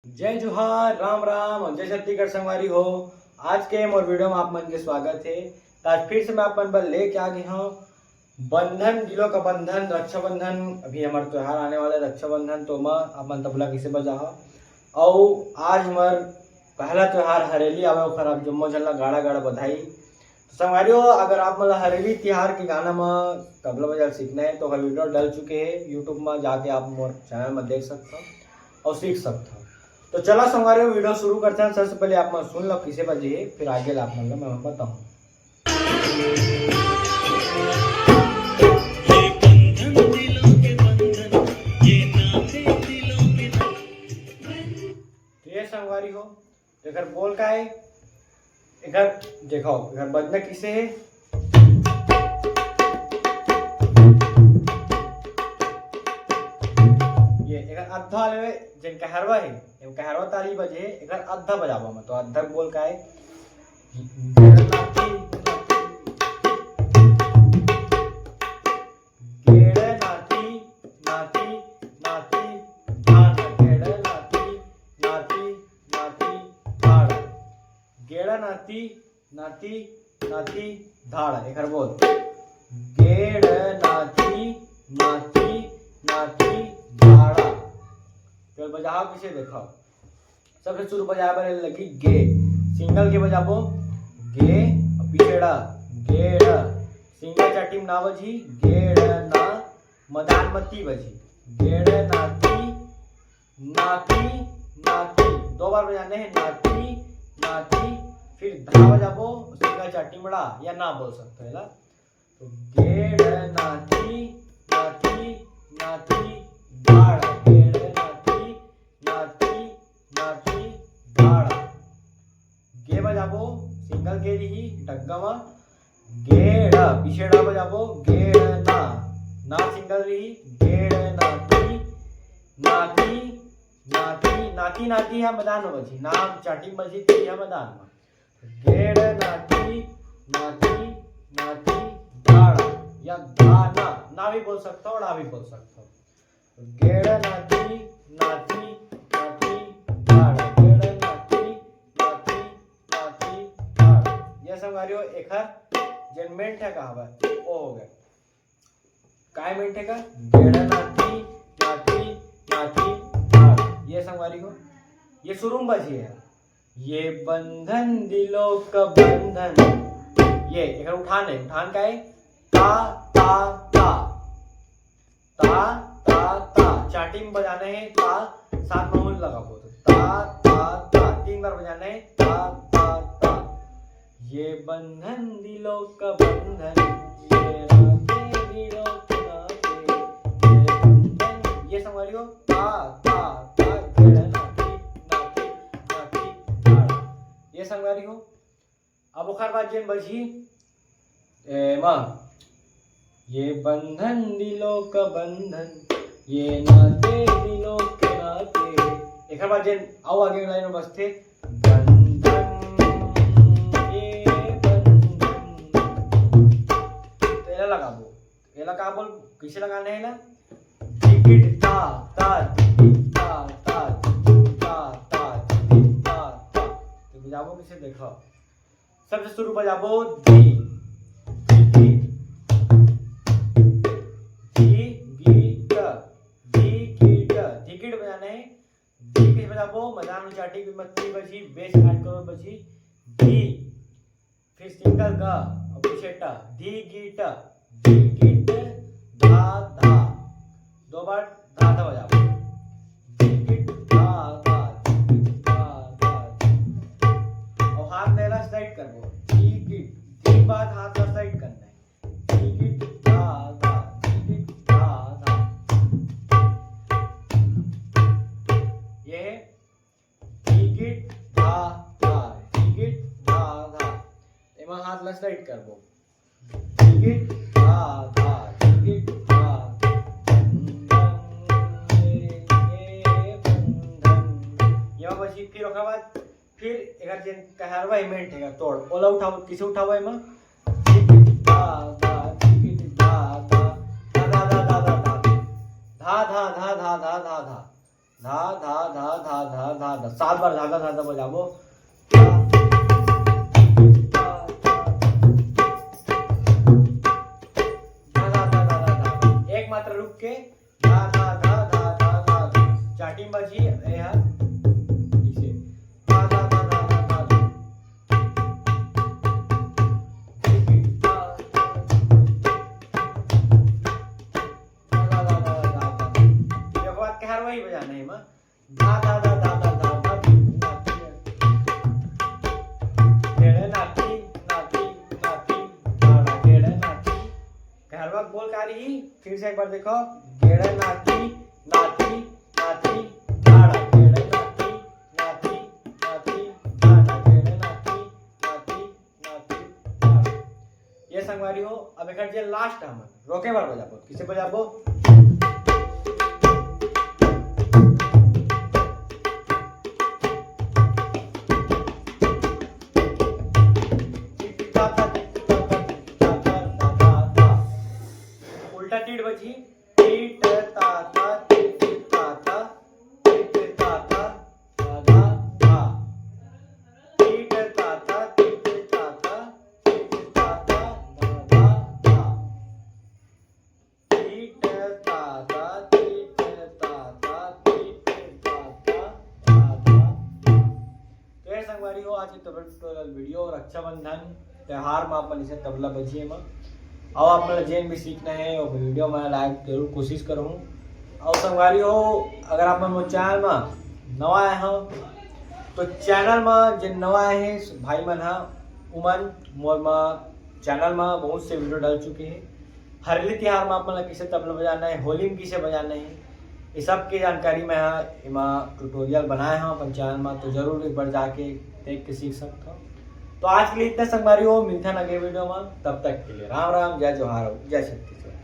जय जोहार, राम राम, जय छत्तीसगढ़ संगवारी हो। आज के मोर वीडियो में आप मन के स्वागत है। आज फिर से मैं अपन पर लेके आ गई हूँ बंधन, दिलों का बंधन, रक्षाबंधन। अभी हमारे त्योहार आने वाले रक्षाबंधन, तो मैं अपन तबला किसे बजा और आज हमार पहला त्योहार हरेली आवे ओखर आप जम्मो झन ला गाड़ा गाड़ा बधाई। तो संगवारियों, अगर आप मतलब हरेली त्योहार के गाना में तबला बजा सीखना है तो हर वीडियो डल चुके हैं यूट्यूब में, जाके आप मोर चैनल में देख सकते हो और सीख सकते हो। तो चला संगवारियों, वीडियो शुरू करते हैं। सबसे पहले आप सुन लो किसे बजे है, फिर आगे आप मतलब मैं बताऊँ। तो ये संगवारी हो, इधर बोल का है, इधर देखो, इधर बजना किसे है। ये इधर अद्धा लेवे जिन कहरवा है, ये कहरवा ताली बजे, इधर अद्धा बजावा में, तो अद्धा बोल का है। नाती नाती नाती धाड़, एक बोल गेड़ नाती नाती नाती धाड़ा। तो बजाओ किसे देखो। सबसे शुरू बजा पर लगी गे, सिंगल के बजाबो गे, पिछड़ा गेड़, सिंगल चाटी में ना बजी गेड़ ना, मदान मती बजी गेड़ नाती नाती नाती। दो बार बजाने हैं नाती नाती, फिर धा बजाबो सिंगल चाटी मड़ा या ना बोल सकते है। तो गेड़ नाती नाती नाती धाड़, गेड़ नाती नाती नाती धाड़। गे बजाबो सिंगल गे रही डग्गा में, गेड़ पिछेड़ा बजाबो गेड़ ना, ना सिंगल रही गेड़ नाती नाती नाती नाती नाती है मैदान में बजी, नाम चाटी बजी थी है मैदान में। गेड़ नाती नाती नाती धाड़ा या गाना, ना भी बोल सकता हो, ना भी बोल सकता हो। गेड़ नाती नाती नाती धाड़ा, गेड़ नाती नाती नाती धाड़ा। यह संगवारियों एक जनमेंट है कहावत वो हो गया। काय मेंट है का गेड़ नाती नाती नाती धाड़ा। ये संगवारी को ये शुरू में बजी है। ये बंधन दिलों का बंधन, ये एक उठान है, उठान का है ता ता ता ता ता ता। चाटी में बजाने हैं ता, साथ में हुन लगा तो ता ता ता, तीन बार बजाना है ता ता ता। ये बंधन दिलों का बंधन, ये रातें दिलों के नाते, ये बंधन। ये संगवारियों ता ता ता गेड़ नाती नाती नाती धाड़ा। ये संगवारी हो। अब ओखर बाद जेन बजी मां, ये बंधन दिलों का बंधन, ये नाते दिलों के नाते। एक बाद जेन आओ आगे लाइन में बजते बंधन, ये बंधन। तो एला लगाबो, एला का बोल किसे लगाने है ना, टिकिट ता ता टिकिट ता ता टिकिट ता ता टिकिट ता ता। तो बजाबो किसे देखो। सबसे शुरू बजाबो धी धी धी गीट धी गीट, धिगिट बजाने है। धी किसे बजाबो मैदान में चाटी की मत्ती बजी, बेस ऐड करो बजी धी, फिर सिंगल गा और पीछे टा, धी गीट धा धा। दो बार धा धा बजाबो धिगिट धा धा धिगिट धा धा। और हाथ मेरा साइड करबो धिगिट, तीन बार हाथ का साइड करना है धिगिट धा धा धिगिट धा धा। ये है धिगिट धा धा धिगिट धा धा। एमा हाथ ला साइड करबो धिगिट धा धा धिगिट धा धा। बची फिर ओकर बाद फिर एक जेन कहरवा इमेंट है तोड़ ओला उठाओ, किसे उठाओ एमा टिकिट धा धा टिकिट धा धा धा धा धा धा धा धा धा धा धा धा धा धा। धा धा धा धा धा धा धा 7 बार धा धा धा बजाबो। एक मात्र रुक के धा धा धा धा धा धा स्टार्टिंग बजी यहाँ इसे धा धा धा धा धा धा वही बजाना है मां धा धा धा धा धा धा धा केड़े नाती नाती नाती धाड़ा केड़े नाती कहरवा बोल का रही फिर से एक बार देखो केड़े नाती नाती नाती धाड़ा केड़े नाती नाती नाती धाड़ा केड़े नाती नाती नाती धाड़ा। ये संगवारी हो। अब एक जे लास्ट हम रोके बार बजाबो किसे बजाबो उल्टा टीट बजी टीट ता ता टीट ता ता टीट ता ता धा धा टीट ता ता टीट ता ता टीट ता ता धा धा टीट ता ता टीट ता ता टीट ता ता धा धा। तो ये संगवारी हो आज की वीडियो रक्षाबंधन त्योहार में अपन इसे तबला बजिए में अब आप जेन भी सीखना है और वीडियो में लाइक जरूर कोशिश करूँ। और संगवारी हो अगर आप मोर चैनल में नवा आए हो तो चैनल में जो नवा आए हैं भाई मन हा उमन मोर में चैनल में बहुत से वीडियो डाल चुके हैं। हरेली त्योहार में अपन किसे तबला बजाना है होली में किसे बजाना है ये सब की जानकारी में ट्यूटोरियल बनाए हैं अपन चैनल में तो जरूर एक बार जाके देख के सीख सकते हो। तो आज के लिए इतना संगवारी हो मिलते हैं अगले वीडियो में तब तक के लिए राम राम जय जोहार जय छत्तीसगढ़।